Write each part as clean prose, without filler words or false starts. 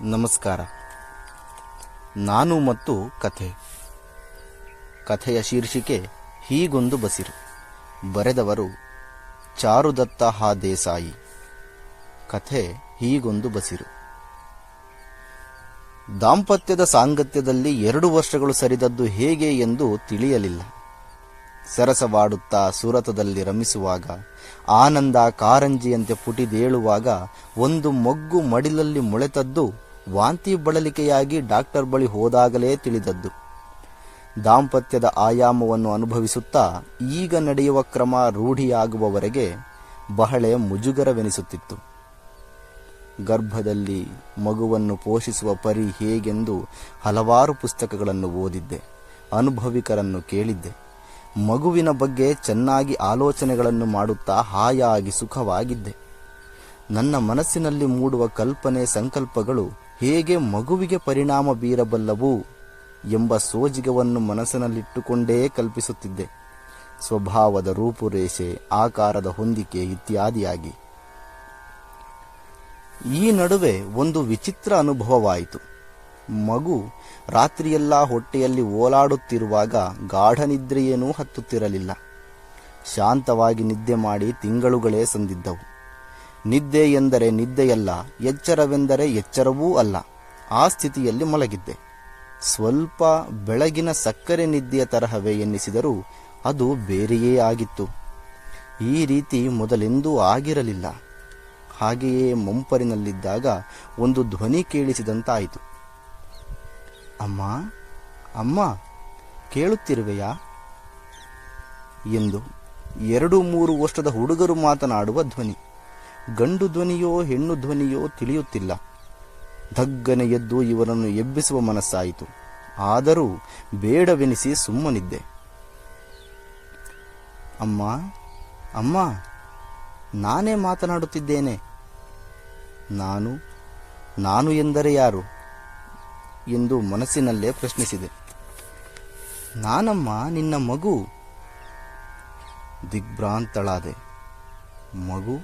ನಮಸ್ಕಾರ. ನಾನು ಮತ್ತು ಕಥೆ. ಕಥೆಯ ಶೀರ್ಷಿಕೆ ಹೀಗೊಂದು ಬಸಿರು. ಬರೆದವರು ಚಾರುದತ್ತ ಹಾ ದೇಸಾಯಿ. ಕಥೆ ಹೀಗೊಂದು ಬಸಿರು. ದಾಂಪತ್ಯದ ಸಾಂಗತ್ಯದಲ್ಲಿ 2 ವರ್ಷಗಳು ಸರಿದದ್ದು ಹೇಗೆ ಎಂದು ತಿಳಿಯಲಿಲ್ಲ. ಸರಸವಾಡುತ್ತಾ ಸುರತದಲ್ಲಿ ರಮಿಸುವಾಗ, ಆನಂದ ಕಾರಂಜಿಯಂತೆ ಪುಟಿದೇಳುವಾಗ ಒಂದು ಮೊಗ್ಗು ಮಡಿಲಲ್ಲಿ ಮೊಳೆತದ್ದು ವಾಂತಿ ಬಳಲಿಕೆಯಾಗಿ ಡಾಕ್ಟರ್ ಬಳಿ ಹೋದಾಗಲೇ ತಿಳಿದದ್ದು. ದಾಂಪತ್ಯದ ಆಯಾಮವನ್ನು ಅನುಭವಿಸುತ್ತಾ ಈಗ ನಡೆಯುವ ಕ್ರಮ ರೂಢಿಯಾಗುವವರೆಗೆ ಬಹಳ ಮುಜುಗರವೆನಿಸುತ್ತಿತ್ತು. ಗರ್ಭದಲ್ಲಿ ಮಗುವನ್ನು ಪೋಷಿಸುವ ಪರಿ ಹೇಗೆಂದು ಹಲವಾರು ಪುಸ್ತಕಗಳನ್ನು ಓದಿದ್ದೆ, ಅನುಭವಿಕರನ್ನು ಕೇಳಿದ್ದೆ. ಮಗುವಿನ ಬಗ್ಗೆ ಚೆನ್ನಾಗಿ ಆಲೋಚನೆಗಳನ್ನು ಮಾಡುತ್ತಾ ಹಾಯಾಗಿ ಸುಖವಾಗಿದ್ದೆ. ನನ್ನ ಮನಸ್ಸಿನಲ್ಲಿ ಮೂಡುವ ಕಲ್ಪನೆ ಸಂಕಲ್ಪಗಳು ಹೇಗೆ ಮಗುವಿಗೆ ಪರಿಣಾಮ ಬೀರಬಲ್ಲವು ಎಂಬ ಸೋಜಿಗವನ್ನು ಮನಸ್ಸಿನಲ್ಲಿಟ್ಟುಕೊಂಡೇ ಕಲ್ಪಿಸುತ್ತಿದ್ದೆ. ಸ್ವಭಾವದ ರೂಪುರೇಷೆ, ಆಕಾರದ ಹೊಂದಿಕೆ ಇತ್ಯಾದಿಯಾಗಿ. ಈ ನಡುವೆ ಒಂದು ವಿಚಿತ್ರ ಅನುಭವವಾಯಿತು. ಮಗು ರಾತ್ರಿಯೆಲ್ಲ ಹೊಟ್ಟೆಯಲ್ಲಿ ಓಲಾಡುತ್ತಿರುವಾಗ ಗಾಢನಿದ್ರೆಯೇನೂ ಹತ್ತುತ್ತಿರಲಿಲ್ಲ. ಶಾಂತವಾಗಿ ನಿದ್ದೆ ಮಾಡಿ ತಿಂಗಳುಗಳೇ ಸಂದಿದ್ದವು. ನಿದ್ದೆ ಎಂದರೆ ನಿದ್ದೆಯಲ್ಲ, ಎಚ್ಚರವೆಂದರೆ ಎಚ್ಚರವೂ ಅಲ್ಲ. ಆ ಸ್ಥಿತಿಯಲ್ಲಿ ಮಲಗಿದ್ದೆ. ಸ್ವಲ್ಪ ಬೆಳಗಿನ ಸಕ್ಕರೆ ನಿದ್ದೆಯ ತರಹವೇ ಎನ್ನಿಸಿದರೂ ಅದು ಬೇರೆಯೇ ಆಗಿತ್ತು. ಈ ರೀತಿ ಮೊದಲೆಂದೂ ಆಗಿರಲಿಲ್ಲ. ಹಾಗೆಯೇ ಮಂಪರಿನಲ್ಲಿದ್ದಾಗ ಒಂದು ಧ್ವನಿ ಕೇಳಿಸಿದಂತಾಯಿತು. ಅಮ್ಮ, ಅಮ್ಮ, ಕೇಳುತ್ತಿರುವೆಯಾ ಎಂದು 2-3 ವರ್ಷದ ಹುಡುಗರು ಮಾತನಾಡುವ ಧ್ವನಿ. ಗಂಡು ಧ್ವನಿಯೋ ಹೆಣ್ಣು ಧ್ವನಿಯೋ ತಿಳಿಯುತ್ತಿಲ್ಲ. ಧಗ್ಗನೆ ಎದ್ದು ಇವರನ್ನು ಎಬ್ಬಿಸುವ ಮನಸ್ಸಾಯಿತು. ಆದರೂ ಬೇಡವೆನಿಸಿ ಸುಮ್ಮನಿದ್ದೆ. ಅಮ್ಮ, ಅಮ್ಮ, ನಾನೇ ಮಾತನಾಡುತ್ತಿದ್ದೇನೆ. ನಾನು ಎಂದರೆ ಯಾರು ಎಂದು ಮನಸ್ಸಿನಲ್ಲೇ ಪ್ರಶ್ನಿಸಿದೆ. ನಾನಮ್ಮ, ನಿನ್ನ ಮಗು. ದಿಗ್ಭ್ರಾಂತಳಾದೆ. ಮಗು?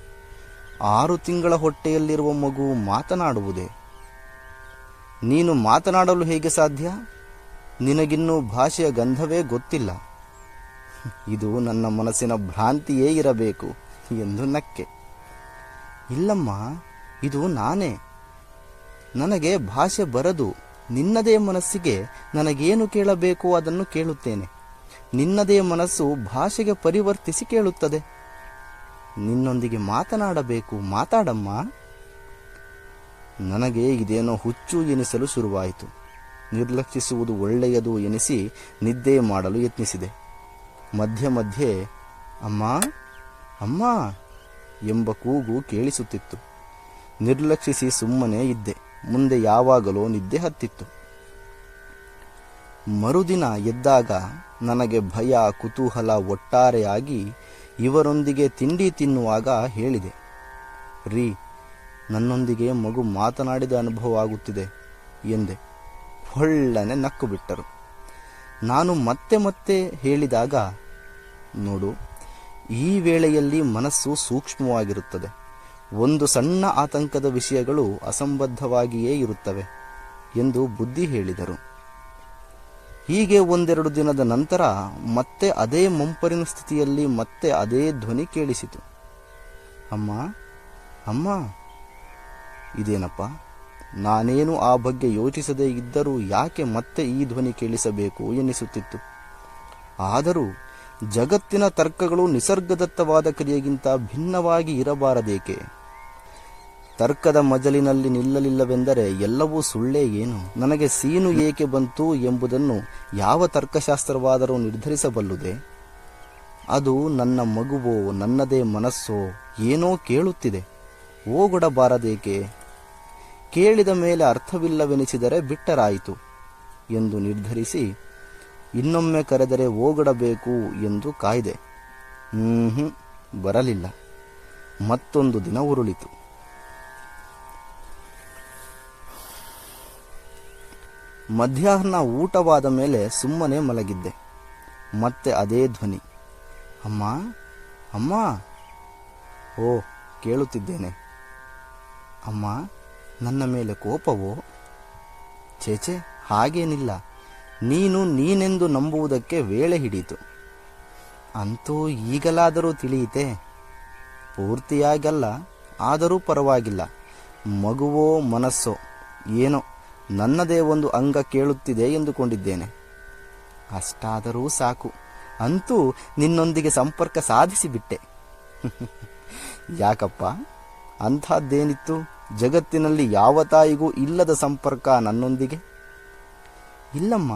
6 ತಿಂಗಳ ಹೊಟ್ಟೆಯಲ್ಲಿರುವ ಮಗು ಮಾತನಾಡುವುದೇ? ನೀನು ಮಾತನಾಡಲು ಹೇಗೆ ಸಾಧ್ಯ? ನಿನಗಿನ್ನೂ ಭಾಷೆಯ ಗಂಧವೇ ಗೊತ್ತಿಲ್ಲ. ಇದು ನನ್ನ ಮನಸ್ಸಿನ ಭ್ರಾಂತಿಯೇ ಇರಬೇಕು ಎಂದು ನಕ್ಕೆ. ಇಲ್ಲಮ್ಮ, ಇದು ನಾನೇ. ನನಗೆ ಭಾಷೆ ಬರದು. ನಿನ್ನದೇ ಮನಸ್ಸಿಗೆ ನನಗೇನು ಕೇಳಬೇಕೋ ಅದನ್ನು ಕೇಳುತ್ತೇನೆ. ನಿನ್ನದೇ ಮನಸ್ಸು ಭಾಷೆಗೆ ಪರಿವರ್ತಿಸಿ ಕೇಳುತ್ತದೆ. ನಿನ್ನೊಂದಿಗೆ ಮಾತನಾಡಬೇಕು, ಮಾತಾಡಮ್ಮ. ನನಗೆ ಇದೇನೋ ಹುಚ್ಚು ಎನಿಸಲು ಶುರುವಾಯಿತು. ನಿರ್ಲಕ್ಷಿಸುವುದು ಒಳ್ಳೆಯದು ಎನಿಸಿ ನಿದ್ದೆ ಮಾಡಲು ಯತ್ನಿಸಿದೆ. ಮಧ್ಯೆ ಮಧ್ಯೆ ಅಮ್ಮ, ಅಮ್ಮ ಎಂಬ ಕೂಗು ಕೇಳಿಸುತ್ತಿತ್ತು. ನಿರ್ಲಕ್ಷಿಸಿ ಸುಮ್ಮನೆ ಇದ್ದೆ. ಮುಂದೆ ಯಾವಾಗಲೋ ನಿದ್ದೆ ಹತ್ತಿತ್ತು. ಮರುದಿನ ಎದ್ದಾಗ ನನಗೆ ಭಯ, ಕುತೂಹಲ ಒಟ್ಟಾರೆಯಾಗಿ ಇವರೊಂದಿಗೆ ತಿಂಡಿ ತಿನ್ನುವಾಗ ಹೇಳಿದೆ. ರೀ, ನನ್ನೊಂದಿಗೆ ಮಗು ಮಾತನಾಡಿದ ಅನುಭವ ಆಗುತ್ತಿದೆ ಎಂದೆ. ಹೊಳ್ಳನೆ ನಕ್ಕು ಬಿಟ್ಟರು. ನಾನು ಮತ್ತೆ ಮತ್ತೆ ಹೇಳಿದಾಗ, ನೋಡು, ಈ ವೇಳೆಯಲ್ಲಿ ಮನಸ್ಸು ಸೂಕ್ಷ್ಮವಾಗಿರುತ್ತದೆ. ಒಂದು ಸಣ್ಣ ಆತಂಕದ ವಿಷಯಗಳು ಅಸಂಬದ್ಧವಾಗಿಯೇ ಇರುತ್ತವೆ ಎಂದು ಬುದ್ಧಿ ಹೇಳಿದರು. ಹೀಗೆ 1-2 ದಿನದ ನಂತರ ಮತ್ತೆ ಅದೇ ಮಂಪರಿನ ಸ್ಥಿತಿಯಲ್ಲಿ ಮತ್ತೆ ಅದೇ ಧ್ವನಿ ಕೇಳಿಸಿತು. ಅಮ್ಮ, ಅಮ್ಮ. ಇದೇನಪ್ಪ? ನಾನೇನು ಆ ಬಗ್ಗೆ ಯೋಚಿಸದೇ ಇದ್ದರೂ ಯಾಕೆ ಮತ್ತೆ ಈ ಧ್ವನಿ ಕೇಳಿಸಬೇಕು ಎನ್ನಿಸುತ್ತಿತ್ತು. ಆದರೂ ಜಗತ್ತಿನ ತರ್ಕಗಳು ನಿಸರ್ಗದತ್ತವಾದ ಕ್ರಿಯೆಗಿಂತ ಭಿನ್ನವಾಗಿ ಇರಬಾರದೇಕೆ? ತರ್ಕದ ಮಜಲಿನಲ್ಲಿ ನಿಲ್ಲಲಿಲ್ಲವೆಂದರೆ ಎಲ್ಲವೂ ಸುಳ್ಳೇ ಏನು? ನನಗೆ ಸೀನು ಏಕೆ ಬಂತು ಎಂಬುದನ್ನು ಯಾವ ತರ್ಕಶಾಸ್ತ್ರವಾದರೂ ನಿರ್ಧರಿಸಬಲ್ಲುದೇ? ಅದು ನನ್ನ ಮಗುವೋ ನನ್ನದೇ ಮನಸ್ಸೋ ಏನೋ ಕೇಳುತ್ತಿದೆ. ಓಗೊಡಬಾರದೇಕೆ? ಕೇಳಿದ ಮೇಲೆ ಅರ್ಥವಿಲ್ಲವೆನಿಸಿದರೆ ಬಿಟ್ಟರಾಯಿತು ಎಂದು ನಿರ್ಧರಿಸಿ ಇನ್ನೊಮ್ಮೆ ಕರೆದರೆ ಓಗಡಬೇಕು ಎಂದು ಕಾಯ್ದೆ. ಬರಲಿಲ್ಲ. ಮತ್ತೊಂದು ದಿನ ಉರುಳಿತು. ಮಧ್ಯಾಹ್ನ ಊಟವಾದ ಮೇಲೆ ಸುಮ್ಮನೆ ಮಲಗಿದ್ದೆ. ಮತ್ತೆ ಅದೇ ಧ್ವನಿ. ಅಮ್ಮ, ಅಮ್ಮ. ಓ, ಕೇಳುತ್ತಿದ್ದೇನೆ. ಅಮ್ಮ, ನನ್ನ ಮೇಲೆ ಕೋಪವೋ? ಚೇಚೆ, ಹಾಗೇನಿಲ್ಲ. ನೀನು ನೀನೆಂದು ನಂಬುವುದಕ್ಕೆ ವೇಳೆ ಹಿಡಿಯಿತು. ಅಂತೂ ಈಗಲಾದರೂ ತಿಳಿಯಿತೆ. ಪೂರ್ತಿಯಾಗಲ್ಲ, ಆದರೂ ಪರವಾಗಿಲ್ಲ. ಮಗುವೋ ಮನಸ್ಸೋ ಏನೋ ನನ್ನದೇ ಒಂದು ಅಂಗ ಕೇಳುತ್ತಿದೆ ಎಂದುಕೊಂಡಿದ್ದೇನೆ. ಅಷ್ಟಾದರೂ ಸಾಕು. ಅಂತೂ ನಿನ್ನೊಂದಿಗೆ ಸಂಪರ್ಕ ಸಾಧಿಸಿಬಿಟ್ಟೆ. ಯಾಕಪ್ಪ, ಅಂಥದ್ದೇನಿತ್ತು? ಜಗತ್ತಿನಲ್ಲಿ ಯಾವ ತಾಯಿಗೂ ಇಲ್ಲದ ಸಂಪರ್ಕ ನನ್ನೊಂದಿಗೆ? ಇಲ್ಲಮ್ಮ,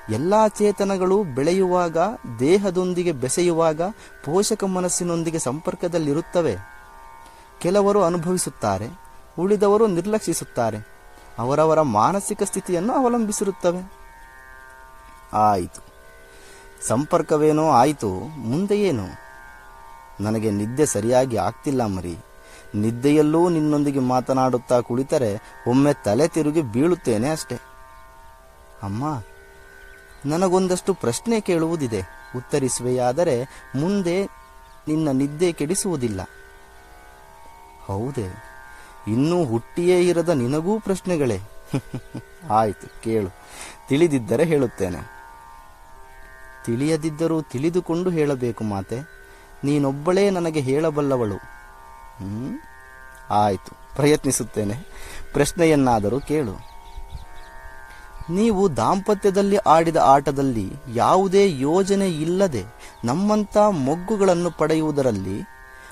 ಎಲ್ಲ ಚೇತನಗಳು ಬೆಳೆಯುವಾಗ, ದೇಹದೊಂದಿಗೆ ಬೆಸೆಯುವಾಗ ಪೋಷಕ ಮನಸ್ಸಿನೊಂದಿಗೆ ಸಂಪರ್ಕದಲ್ಲಿರುತ್ತವೆ. ಕೆಲವರು ಅನುಭವಿಸುತ್ತಾರೆ, ಉಳಿದವರು ನಿರ್ಲಕ್ಷಿಸುತ್ತಾರೆ. ಅವರವರ ಮಾನಸಿಕ ಸ್ಥಿತಿಯನ್ನು ಅವಲಂಬಿಸಿರುತ್ತವೆ. ಆಯಿತು, ಸಂಪರ್ಕವೇನೋ ಆಯಿತು, ಮುಂದೆ ಏನು? ನನಗೆ ನಿದ್ದೆ ಸರಿಯಾಗಿ ಆಗ್ತಿಲ್ಲ ಮರಿ. ನಿದ್ದೆಯಲ್ಲೂ ನಿನ್ನೊಂದಿಗೆ ಮಾತನಾಡುತ್ತಾ ಕುಳಿತರೆ ಒಮ್ಮೆ ತಲೆ ತಿರುಗಿ ಬೀಳುತ್ತೇನೆ ಅಷ್ಟೆ. ಅಮ್ಮ, ನನಗೊಂದಷ್ಟು ಪ್ರಶ್ನೆ ಕೇಳುವುದಿದೆ. ಉತ್ತರಿಸುವೆಯಾದರೆ ಮುಂದೆ ನಿನ್ನ ನಿದ್ದೆ ಕೆಡಿಸುವುದಿಲ್ಲ. ಹೌದೇ? ಇನ್ನೂ ಹುಟ್ಟಿಯೇ ಇರದ ನಿನಗೂ ಪ್ರಶ್ನೆಗಳೇ? ಆಯಿತು, ಕೇಳು. ತಿಳಿದಿದ್ದರೆ ಹೇಳುತ್ತೇನೆ. ತಿಳಿಯದಿದ್ದರೂ ತಿಳಿದುಕೊಂಡು ಹೇಳಬೇಕು ಮಾತೆ. ನೀನೊಬ್ಬಳೇ ನನಗೆ ಹೇಳಬಲ್ಲವಳು. ಆಯಿತು, ಪ್ರಯತ್ನಿಸುತ್ತೇನೆ. ಪ್ರಶ್ನೆಯನ್ನಾದರೂ ಕೇಳು. ನೀವು ದಾಂಪತ್ಯದಲ್ಲಿ ಆಡಿದ ಆಟದಲ್ಲಿ ಯಾವುದೇ ಯೋಜನೆ ಇಲ್ಲದೆ ನಮ್ಮಂಥ ಮೊಗ್ಗುಗಳನ್ನು ಪಡೆಯುವುದರಲ್ಲಿ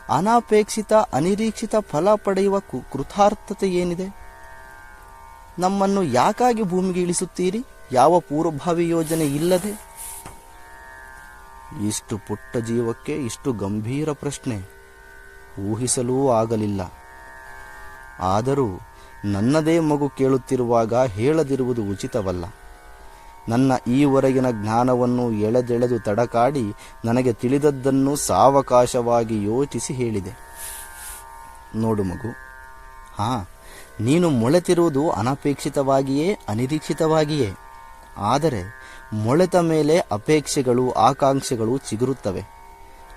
ಅನಪೇಕ್ಷಿತ ಅನಿರೀಕ್ಷಿತ ಫಲ ಪಡೆಯುವ ಕೃತಾರ್ಥತೆ ಏನಿದೆ? ನಮ್ಮನ್ನು ಯಾಕಾಗಿ ಭೂಮಿಗೆ ಇಳಿಸುತ್ತೀರಿ, ಯಾವ ಪೂರ್ವಭಾವಿ ಯೋಜನೆ ಇಲ್ಲದೆ? ಇಷ್ಟು ಪುಟ್ಟ ಜೀವಕ್ಕೆ ಇಷ್ಟು ಗಂಭೀರ ಪ್ರಶ್ನೆ ಊಹಿಸಲೂ ಆಗಲಿಲ್ಲ. ಆದರೂ ನನ್ನದೇ ಮಗು ಕೇಳುತ್ತಿರುವಾಗ ಹೇಳದಿರುವುದು ಉಚಿತವಲ್ಲ. ನನ್ನ ಈವರೆಗಿನ ಜ್ಞಾನವನ್ನು ಎಳೆದೆಳೆದು ತಡಕಾಡಿ ನನಗೆ ತಿಳಿದದ್ದನ್ನು ಸಾವಕಾಶವಾಗಿ ಯೋಚಿಸಿ ಹೇಳಿದೆ. ನೋಡು ಮಗು, ನೀನು ಮೊಳೆತಿರುವುದು ಅನಪೇಕ್ಷಿತವಾಗಿಯೇ, ಅನಿರೀಕ್ಷಿತವಾಗಿಯೇ. ಆದರೆ ಮೊಳೆತ ಮೇಲೆ ಅಪೇಕ್ಷೆಗಳು, ಆಕಾಂಕ್ಷೆಗಳು ಚಿಗುರುತ್ತವೆ.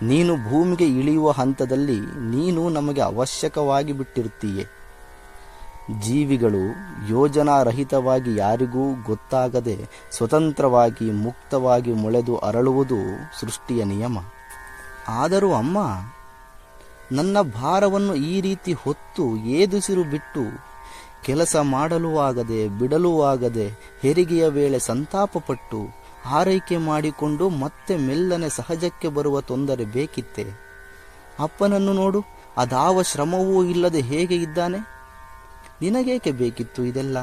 ನೀನು ಭೂಮಿಗೆ ಇಳಿಯುವ ಹಂತದಲ್ಲಿ ನೀನು ನಮಗೆ ಅವಶ್ಯಕವಾಗಿ ಬಿಟ್ಟಿರುತ್ತೀಯೆ. ಜೀವಿಗಳು ಯೋಜನಾರಹಿತವಾಗಿ ಯಾರಿಗೂ ಗೊತ್ತಾಗದೆ ಸ್ವತಂತ್ರವಾಗಿ ಮುಕ್ತವಾಗಿ ಮೊಳೆದು ಅರಳುವುದು ಸೃಷ್ಟಿಯ ನಿಯಮ. ಆದರೂ ಅಮ್ಮ, ನನ್ನ ಭಾರವನ್ನು ಈ ರೀತಿ ಹೊತ್ತು ಏದುಸಿರು ಬಿಟ್ಟು ಕೆಲಸ ಮಾಡಲೂ ಆಗದೆ ಬಿಡಲೂ ಆಗದೆ ಹೆರಿಗೆಯ ವೇಳೆ ಸಂತಾಪಪಟ್ಟು ಆರೈಕೆ ಮಾಡಿಕೊಂಡು ಮತ್ತೆ ಮೆಲ್ಲನೆ ಸಹಜಕ್ಕೆ ಬರುವ ತೊಂದರೆ ಬೇಕಿತ್ತೆ? ಅಪ್ಪನನ್ನು ನೋಡು, ಅದಾವ ಶ್ರಮವೂ ಇಲ್ಲದೆ ಹೇಗೆ ಇದ್ದಾನೆ. ನಿನಗೇಕೆ ಬೇಕಿತ್ತು ಇದೆಲ್ಲ?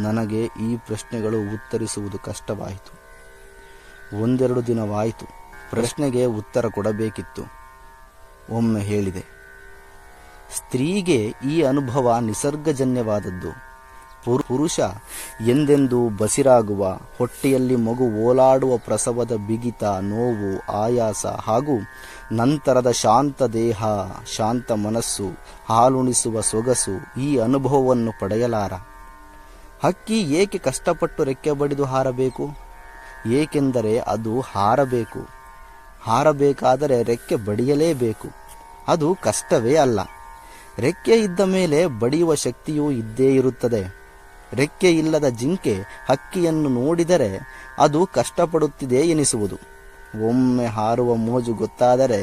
ನನಗೆ ಈ ಪ್ರಶ್ನೆಗಳು ಉತ್ತರಿಸುವುದು ಕಷ್ಟವಾಯಿತು. ಒಂದೆರಡು ದಿನವಾಯಿತು. ಪ್ರಶ್ನೆಗೆ ಉತ್ತರ ಕೊಡಬೇಕಿತ್ತು. ಒಮ್ಮೆ ಹೇಳಿದೆ, ಸ್ತ್ರೀಗೆ ಈ ಅನುಭವ ನಿಸರ್ಗಜನ್ಯವಾದದ್ದು. ಪುರುಷ ಎಂದೆಂದೂ ಬಸಿರಾಗುವ, ಹೊಟ್ಟೆಯಲ್ಲಿ ಮಗು ಓಲಾಡುವ ಪ್ರಸವದ ಬಿಗಿತ, ನೋವು, ಆಯಾಸ ಹಾಗೂ ನಂತರದ ಶಾಂತ ದೇಹ, ಶಾಂತ ಮನಸ್ಸು, ಹಾಲುಣಿಸುವ ಸೊಗಸು, ಈ ಅನುಭವವನ್ನು ಪಡೆಯಲಾರ. ಹಕ್ಕಿ ಏಕೆ ಕಷ್ಟಪಟ್ಟು ರೆಕ್ಕೆ ಬಡಿದು ಹಾರಬೇಕು? ಏಕೆಂದರೆ ಅದು ಹಾರಬೇಕು. ಹಾರಬೇಕಾದರೆ ರೆಕ್ಕೆ ಬಡಿಯಲೇಬೇಕು. ಅದು ಕಷ್ಟವೇ ಅಲ್ಲ. ರೆಕ್ಕೆ ಇದ್ದ ಮೇಲೆ ಬಡಿಯುವ ಶಕ್ತಿಯೂ ಇದ್ದೇ ಇರುತ್ತದೆ. ರೆಕ್ಕೆ ಇಲ್ಲದ ಜಿಂಕೆ ಹಕ್ಕಿಯನ್ನು ನೋಡಿದರೆ ಅದು ಕಷ್ಟಪಡುತ್ತಿದೆ ಎನಿಸುವುದು. ಒಮ್ಮೆ ಹಾರುವ ಮೋಜು ಗೊತ್ತಾದರೆ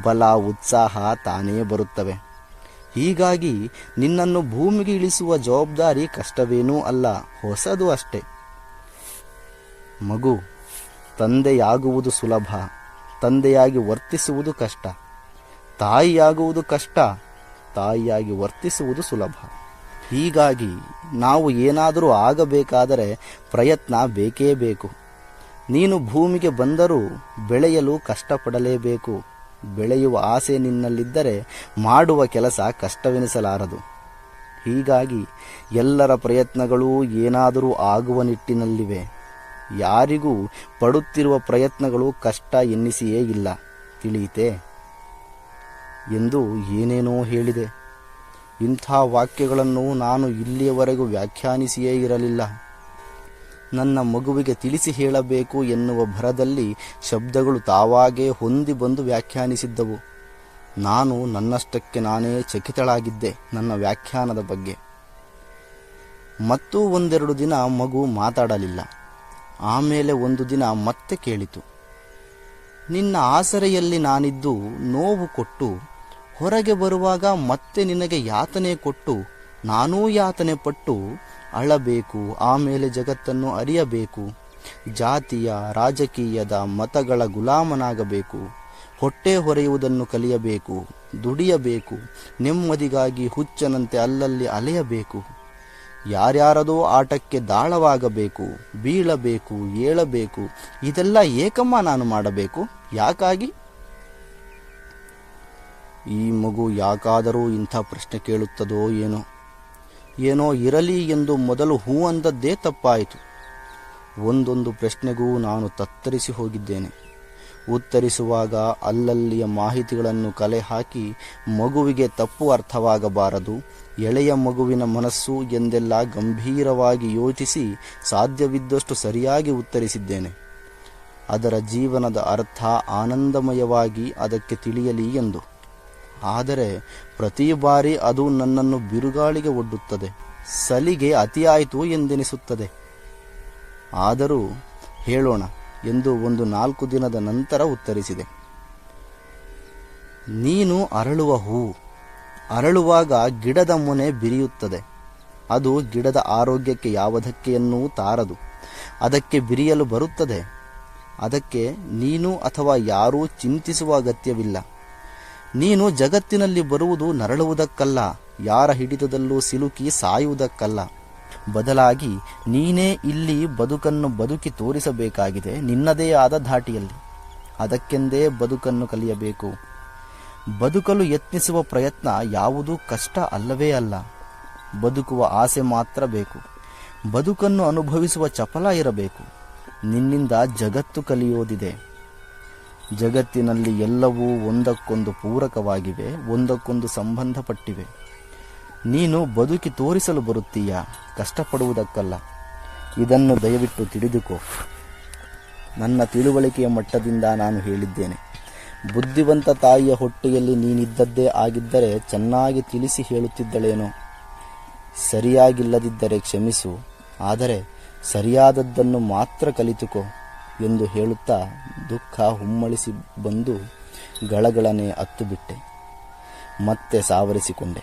ಬಲ, ಉತ್ಸಾಹ ತಾನೇ ಬರುತ್ತವೆ. ಹೀಗಾಗಿ ನಿನ್ನನ್ನು ಭೂಮಿಗೆ ಇಳಿಸುವ ಜವಾಬ್ದಾರಿ ಕಷ್ಟವೇನೂ ಅಲ್ಲ, ಹೊಸದು ಅಷ್ಟೇ. ಮಗು, ತಂದೆಯಾಗುವುದು ಸುಲಭ, ತಂದೆಯಾಗಿ ವರ್ತಿಸುವುದು ಕಷ್ಟ. ತಾಯಿಯಾಗುವುದು ಕಷ್ಟ, ತಾಯಿಯಾಗಿ ವರ್ತಿಸುವುದು ಸುಲಭ. ಹೀಗಾಗಿ ನಾವು ಏನಾದರೂ ಆಗಬೇಕಾದರೆ ಪ್ರಯತ್ನ ಬೇಕೇ ಬೇಕು. ನೀನು ಭೂಮಿಗೆ ಬಂದರೂ ಬೆಳೆಯಲು ಕಷ್ಟಪಡಲೇಬೇಕು. ಬೆಳೆಯುವ ಆಸೆ ನಿನ್ನಲ್ಲಿದ್ದರೆ ಮಾಡುವ ಕೆಲಸ ಕಷ್ಟವೆನಿಸಲಾರದು. ಹೀಗಾಗಿ ಎಲ್ಲರ ಪ್ರಯತ್ನಗಳೂ ಏನಾದರೂ ಆಗುವ ನಿಟ್ಟಿನಲ್ಲಿವೆ. ಯಾರಿಗೂ ಪಡುತ್ತಿರುವ ಪ್ರಯತ್ನಗಳು ಕಷ್ಟ ಎನ್ನಿಸಿಯೇ ಇಲ್ಲ, ತಿಳಿಯಿತೆ ಎಂದು ಏನೇನೋ ಹೇಳಿದೆ. ಇಂಥ ವಾಕ್ಯಗಳನ್ನು ನಾನು ಇಲ್ಲಿಯವರೆಗೂ ವ್ಯಾಖ್ಯಾನಿಸಿಯೇ ಇರಲಿಲ್ಲ. ನನ್ನ ಮಗುವಿಗೆ ತಿಳಿಸಿ ಹೇಳಬೇಕು ಎನ್ನುವ ಭರದಲ್ಲಿ ಶಬ್ದಗಳು ತಾವಾಗೇ ಹೊಂದಿ ಬಂದು ವ್ಯಾಖ್ಯಾನಿಸಿದ್ದವು. ನಾನು ನನ್ನಷ್ಟಕ್ಕೆ ನಾನೇ ಚಕಿತಳಾಗಿದ್ದೆ ನನ್ನ ವ್ಯಾಖ್ಯಾನದ ಬಗ್ಗೆ. ಮತ್ತು ಒಂದೆರಡು ದಿನ ಮಗು ಮಾತಾಡಲಿಲ್ಲ. ಆಮೇಲೆ ಒಂದು ದಿನ ಮತ್ತೆ ಕೇಳಿತು, ನಿನ್ನ ಆಸರೆಯಲ್ಲಿ ನಾನಿದ್ದು ನೋವು ಕೊಟ್ಟು ಹೊರಗೆ ಬರುವಾಗ ಮತ್ತೆ ನಿನಗೆ ಯಾತನೆ ಕೊಟ್ಟು ನಾನೂ ಯಾತನೆ ಪಟ್ಟು ಅಳಬೇಕು, ಆಮೇಲೆ ಜಗತ್ತನ್ನು ಅರಿಯಬೇಕು, ಜಾತಿಯ ರಾಜಕೀಯದ ಮತಗಳ ಗುಲಾಮನಾಗಬೇಕು, ಹೊಟ್ಟೆ ಹೊರೆಯುವುದನ್ನು ಕಲಿಯಬೇಕು, ದುಡಿಯಬೇಕು, ನೆಮ್ಮದಿಗಾಗಿ ಹುಚ್ಚನಂತೆ ಅಲ್ಲಲ್ಲಿ ಅಲೆಯಬೇಕು, ಯಾರ್ಯಾರದೋ ಆಟಕ್ಕೆ ದಾಳವಾಗಬೇಕು, ಬೀಳಬೇಕು, ಏಳಬೇಕು, ಇದೆಲ್ಲ ಏಕಮ್ಮ ನಾನು ಮಾಡಬೇಕು? ಯಾಕಾಗಿ? ಈ ಮಗು ಯಾಕಾದರೂ ಇಂಥ ಪ್ರಶ್ನೆ ಕೇಳುತ್ತದೋ ಏನೋ ಇರಲಿ ಎಂದು ಮೊದಲು ಹೂ ಅಂದದ್ದೇ ತಪ್ಪಾಯಿತು. ಒಂದೊಂದು ಪ್ರಶ್ನೆಗೂ ನಾನು ತತ್ತರಿಸಿ ಹೋಗಿದ್ದೇನೆ. ಉತ್ತರಿಸುವಾಗ ಅಲ್ಲಲ್ಲಿಯ ಮಾಹಿತಿಗಳನ್ನು ಕಲೆ ಹಾಕಿ ಮಗುವಿಗೆ ತಪ್ಪು ಅರ್ಥವಾಗಬಾರದು, ಎಳೆಯ ಮಗುವಿನ ಮನಸ್ಸು ಎಂದೆಲ್ಲ ಗಂಭೀರವಾಗಿ ಯೋಚಿಸಿ ಸಾಧ್ಯವಿದ್ದಷ್ಟು ಸರಿಯಾಗಿ ಉತ್ತರಿಸಿದ್ದೇನೆ. ಅದರ ಜೀವನದ ಅರ್ಥ ಆನಂದಮಯವಾಗಿ ಅದಕ್ಕೆ ತಿಳಿಯಲಿ ಎಂದು. ಆದರೆ ಪ್ರತಿ ಬಾರಿ ಅದು ನನ್ನನ್ನು ಬಿರುಗಾಳಿಗೆ ಒಡ್ಡುತ್ತದೆ, ಸಲಿಗೆ ಅತಿಯಾಯಿತು ಎಂದೆನಿಸುತ್ತದೆ. ಆದರೂ ಹೇಳೋಣ ಎಂದು ಒಂದು 4 ದಿನದ ನಂತರ ಉತ್ತರಿಸಿದೆ. ನೀನು ಅರಳುವ ಹೂ. ಅರಳುವಾಗ ಗಿಡದ ಮೊನೆ ಬಿರಿಯುತ್ತದೆ. ಅದು ಗಿಡದ ಆರೋಗ್ಯಕ್ಕೆ ಯಾವ ಧಕ್ಕೆಯನ್ನೂ ತಾರದು. ಅದಕ್ಕೆ ಬಿರಿಯಲು ಬರುತ್ತದೆ. ಅದಕ್ಕೆ ನೀನು ಅಥವಾ ಯಾರೂ ಚಿಂತಿಸುವ ಅಗತ್ಯವಿಲ್ಲ. ನೀನು ಜಗತ್ತಿನಲ್ಲಿ ಬರುವುದು ನರಳುವುದಕ್ಕಲ್ಲ, ಯಾರ ಹಿಡಿತದಲ್ಲೂ ಸಿಲುಕಿ ಸಾಯುವುದಕ್ಕಲ್ಲ. ಬದಲಾಗಿ ನೀನೇ ಇಲ್ಲಿ ಬದುಕನ್ನು ಬದುಕಿ ತೋರಿಸಬೇಕಾಗಿದೆ, ನಿನ್ನದೇ ಆದ ಧಾಟಿಯಲ್ಲಿ. ಅದಕ್ಕೆಂದೇ ಬದುಕನ್ನು ಕಲಿಯಬೇಕು. ಬದುಕಲು ಯತ್ನಿಸುವ ಪ್ರಯತ್ನ ಯಾವುದೂ ಕಷ್ಟ ಅಲ್ಲವೇ ಅಲ್ಲ. ಬದುಕುವ ಆಸೆ ಮಾತ್ರ ಬೇಕು. ಬದುಕನ್ನು ಅನುಭವಿಸುವ ಚಪಲ ಇರಬೇಕು. ನಿನ್ನಿಂದ ಜಗತ್ತು ಕಲಿಯೋದಿದೆ. ಜಗತ್ತಿನಲ್ಲಿ ಎಲ್ಲವೂ ಒಂದಕ್ಕೊಂದು ಪೂರಕವಾಗಿವೆ, ಒಂದಕ್ಕೊಂದು ಸಂಬಂಧಪಟ್ಟಿವೆ. ನೀನು ಬದುಕಿ ತೋರಿಸಲು ಬರುತ್ತೀಯ, ಕಷ್ಟಪಡುವುದಕ್ಕಲ್ಲ. ಇದನ್ನು ದಯವಿಟ್ಟು ತಿಳಿದುಕೋ. ನನ್ನ ತಿಳುವಳಿಕೆಯ ಮಟ್ಟದಿಂದ ನಾನು ಹೇಳಿದ್ದೇನೆ. ಬುದ್ಧಿವಂತ ತಾಯಿಯ ಹೊಟ್ಟೆಯಲ್ಲಿ ನೀನಿದ್ದದ್ದೇ ಆಗಿದ್ದರೆ ಚೆನ್ನಾಗಿ ತಿಳಿಸಿ ಹೇಳುತ್ತಿದ್ದಳೇನೋ. ಸರಿಯಾಗಿಲ್ಲದಿದ್ದರೆ ಕ್ಷಮಿಸು, ಆದರೆ ಸರಿಯಾದದ್ದನ್ನು ಮಾತ್ರ ಕಲಿತುಕೋ ಎಂದು ಹೇಳುತ್ತಾ ದುಃಖ ಹುಮ್ಮಳಿಸಿ ಬಂದು ಗಳಗಳನೆ ಅತ್ತು ಬಿಟ್ಟೆ. ಮತ್ತೆ ಸಾವರಿಸಿಕೊಂಡೆ.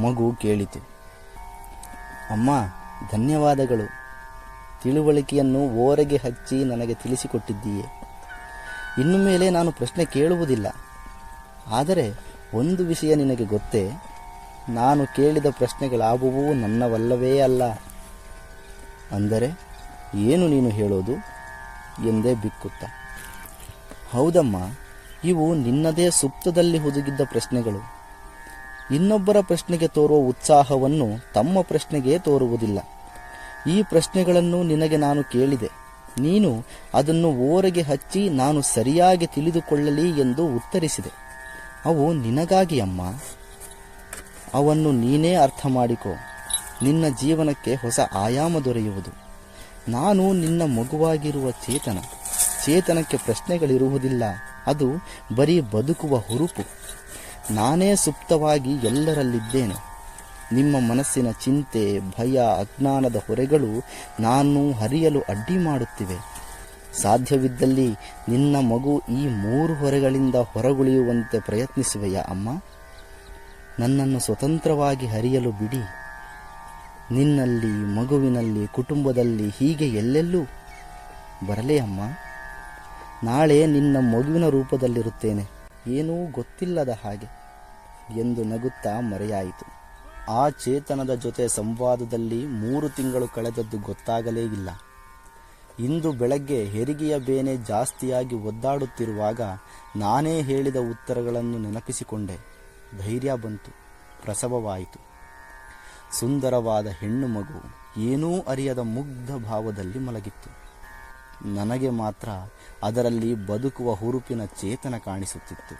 ಮಗು ಕೇಳಿತು, ಅಮ್ಮ ಧನ್ಯವಾದಗಳು. ತಿಳುವಳಿಕೆಯನ್ನು ಓರೆಗೆ ಹಚ್ಚಿ ನನಗೆ ತಿಳಿಸಿಕೊಟ್ಟಿದ್ದೀಯೆ. ಇನ್ನು ಮೇಲೆ ನಾನು ಪ್ರಶ್ನೆ ಕೇಳುವುದಿಲ್ಲ. ಆದರೆ ಒಂದು ವಿಷಯ ನಿನಗೆ ಗೊತ್ತೇ? ನಾನು ಕೇಳಿದ ಪ್ರಶ್ನೆಗಳಾವುವೂ ನನ್ನವಲ್ಲವೇ ಅಲ್ಲ. ಅಂದರೆ ಏನು ನೀನು ಹೇಳೋದು ಎಂದೇ ಬಿಕ್ಕುತ್ತ. ಹೌದಮ್ಮ, ಇವು ನಿನ್ನದೇ ಸುಪ್ತದಲ್ಲಿ ಹುದುಗಿದ್ದ ಪ್ರಶ್ನೆಗಳು. ಇನ್ನೊಬ್ಬರ ಪ್ರಶ್ನೆಗೆ ತೋರುವ ಉತ್ಸಾಹವನ್ನು ತಮ್ಮ ಪ್ರಶ್ನೆಗೆ ತೋರುವುದಿಲ್ಲ. ಈ ಪ್ರಶ್ನೆಗಳನ್ನು ನಿನಗೆ ನಾನು ಕೇಳಿದೆ. ನೀನು ಅದನ್ನು ಓರೆಗೆ ಹಚ್ಚಿ ನಾನು ಸರಿಯಾಗಿ ತಿಳಿದುಕೊಳ್ಳಲಿ ಎಂದು ಉತ್ತರಿಸಿದೆ. ಅವು ನಿನಗಾಗಿ ಅಮ್ಮ. ಅವನ್ನು ನೀನೇ ಅರ್ಥ ಮಾಡಿಕೊ. ನಿನ್ನ ಜೀವನಕ್ಕೆ ಹೊಸ ಆಯಾಮ ದೊರೆಯುವುದು. ನಾನು ನಿನ್ನ ಮಗುವಾಗಿರುವ ಚೇತನಕ್ಕೆ ಪ್ರಶ್ನೆಗಳಿರುವುದಿಲ್ಲ. ಅದು ಬರೀ ಬದುಕುವ ಹುರುಪು. ನಾನೇ ಸುಪ್ತವಾಗಿ ಎಲ್ಲರಲ್ಲಿದ್ದೇನೆ. ನಿಮ್ಮ ಮನಸ್ಸಿನ ಚಿಂತೆ, ಭಯ, ಅಜ್ಞಾನದ ಹೊರೆಗಳು ನಾನು ಹರಿಯಲು ಅಡ್ಡಿ ಮಾಡುತ್ತಿವೆ. ಸಾಧ್ಯವಿದ್ದಲ್ಲಿ ನಿನ್ನ ಮಗು ಈ 3 ಹೊರೆಗಳಿಂದ ಹೊರಗುಳಿಯುವಂತೆ ಪ್ರಯತ್ನಿಸುವೆಯಾ ಅಮ್ಮ? ನನ್ನನ್ನು ಸ್ವತಂತ್ರವಾಗಿ ಹರಿಯಲು ಬಿಡಿ. ನಿನ್ನಲ್ಲಿ, ಮಗುವಿನಲ್ಲಿ, ಕುಟುಂಬದಲ್ಲಿ, ಹೀಗೆ ಎಲ್ಲೆಲ್ಲೂ ಬರಲೇ ಅಮ್ಮ. ನಾಳೆ ನಿನ್ನ ಮಗುವಿನ ರೂಪದಲ್ಲಿರುತ್ತೇನೆ, ಏನೂ ಗೊತ್ತಿಲ್ಲದ ಹಾಗೆ ಎಂದು ನಗುತ್ತಾ ಮರೆಯಾಯಿತು. ಆ ಚೇತನದ ಜೊತೆ ಸಂವಾದದಲ್ಲಿ 3 ತಿಂಗಳು ಕಳೆದದ್ದು ಗೊತ್ತಾಗಲೇ ಇಲ್ಲ. ಇಂದು ಬೆಳಗ್ಗೆ ಹೆರಿಗೆಯ ಬೇನೆ ಜಾಸ್ತಿಯಾಗಿ ಒದ್ದಾಡುತ್ತಿರುವಾಗ ನಾನೇ ಹೇಳಿದ ಉತ್ತರಗಳನ್ನು ನೆನಪಿಸಿಕೊಂಡೆ. ಧೈರ್ಯ ಬಂತು. ಪ್ರಸವವಾಯಿತು. ಸುಂದರವಾದ ಹೆಣ್ಣು ಮಗು ಏನೂ ಅರಿಯದ ಮುಗ್ಧ ಭಾವದಲ್ಲಿ ಮಲಗಿತ್ತು. ನನಗೆ ಮಾತ್ರ ಅದರಲ್ಲಿ ಬದುಕುವ ಹುರುಪಿನ ಚೇತನ ಕಾಣಿಸುತ್ತಿತ್ತು.